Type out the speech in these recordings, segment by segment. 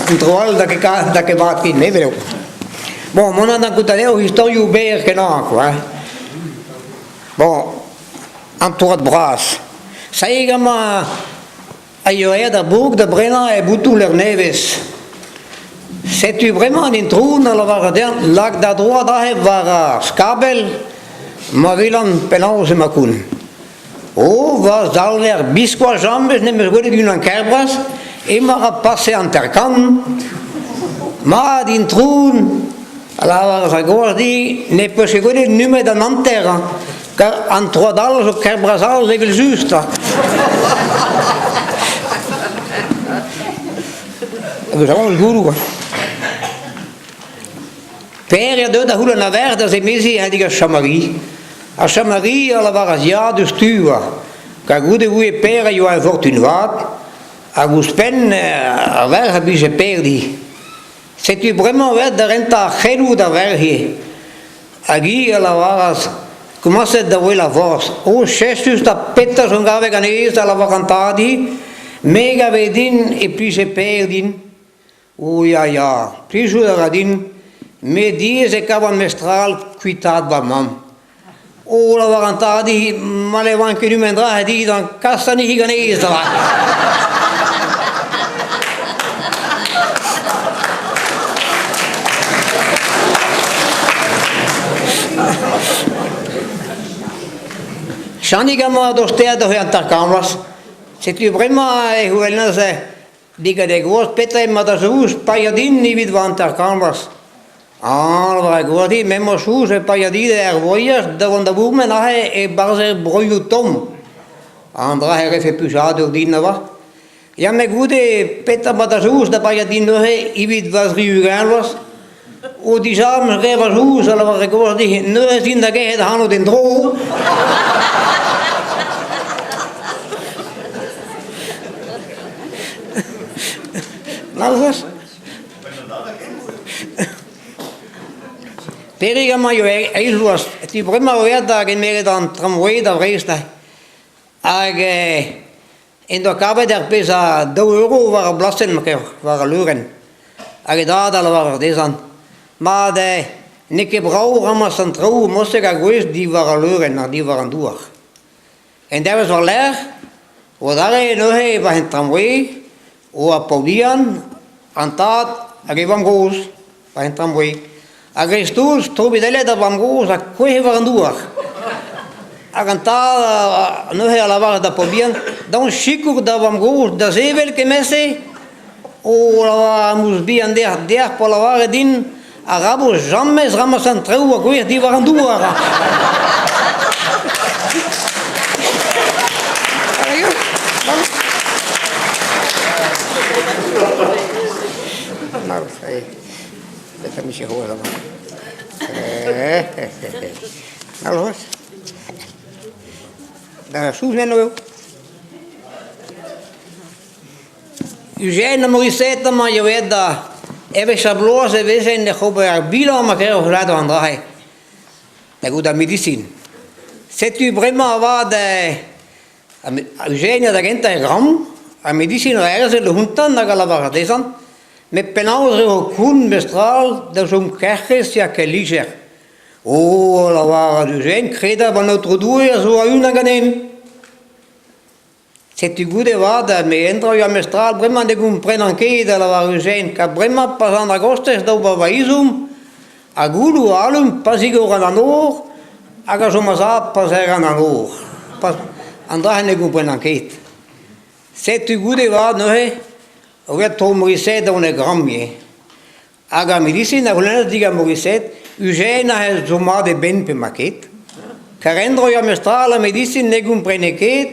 trobar da que va aqui, né, velho? Bom, mona na cutaneu história o ber que não, quoi. Bon, entouré de bras. Sai gama aioe da Burg de Brenna e Butuler Neves. C'est-tu vraiment un trou dans la Varadien? Lac da droite var Skabel, ma vilan penause macun. Oh, was alwer bisqua jambes, ne me guardi d'un kerbras, e m'a passé en tercan. Ma din trou, la guardi, ne peut se guardi nume da Nanterra, car en trois dalles o kerbrasal level justa. We zijn allemaal guru. Per de da hula na verda se mesi a diga chamari. A chamari alla varazia de stua. Ca gude vui per io a fortunat. A guspen a verha bi se perdi. Se tu vraiment ver da renta gelu da verhi. Agi alla varas come se da voi la vos. O chestus da petta son gave ganes da la vacantadi. Mega vedin e puis se perdin. O ja, prisu da radin, me dies e cavan mestral cuitat ba mam. O la varantadi, ma le van che numendra di dan castani higanese da. Shanigama do steado he antarkamlas. C'est vraiment e huelnase. Diga de gros peta ma da sus paiadin ni vid vantar canvas. Ah, la guardi memo sus e paiadi de arvoias da onda bumen ahe e barzer broiutom. Andra he refe pusado dinava. Ja me gude peta ma da sus da paiadin no he i vid vas riuganvas. O di sam reva sus ala va guardi no es in da ge da hano den dro. Nalgas? Periga ma jo eilwas, ti brema verda gen mere dan tramway da vresta. Ag in da kabe der pesa €2 war blassen maker, war luren. Ag da war desan. Ma de nike brau ramas an trou mosse ga goes die war luren, die waren durch. En der was leer, o dare no he ba tramway. O a Paulian, antat, agi vam gos, pa entram voi. Agrestus, trobi dele da vam gos, a coe varanduach. Aganta, no he alavar da Paulian, da un chico da vam gos, da zevel que messe, o la musbian der po lavar din, arabo jamais ramasan treu a coe di varanduach. Esta mi se juega más. ¿No ves? Da sus no veo. Eugène Morissette ma je weet da eve chablos e we zijn de gobe bilo ma que o lado andrai. Da guda medicine. C'est tu vraiment va de Eugène da gente gram a medicine erse le huntan da galavara desan. Me penauze kun mestral da zum kerches ja keliger. Oh, la var du gen creda ba notre due so a una ganem. C'est tu goude va da me entro ja mestral vraiment de gum prenan ke da la var gen ka vraiment pas en agostes da ba isum a gulu alum pasigo ranor aga so masa pasera nanor. Pas andra ne gum prenan ke. C'est tu goude va no he Ovetto Morissette on est grammie. Aga medicina volena diga Morissette, Eugène a zoma de ben pe maquet. Carendro ja mestrala medicine negum preneket,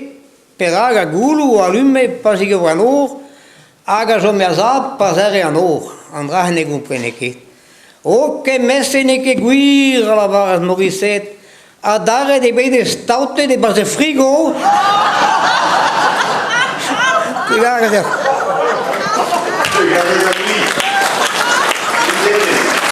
per aga gulu alume pasige vanor, aga so merza pasere anor, andra negum preneket. O che messe ne che guir la var Morissette, a dare de bede staute de base frigo. Ti guarda.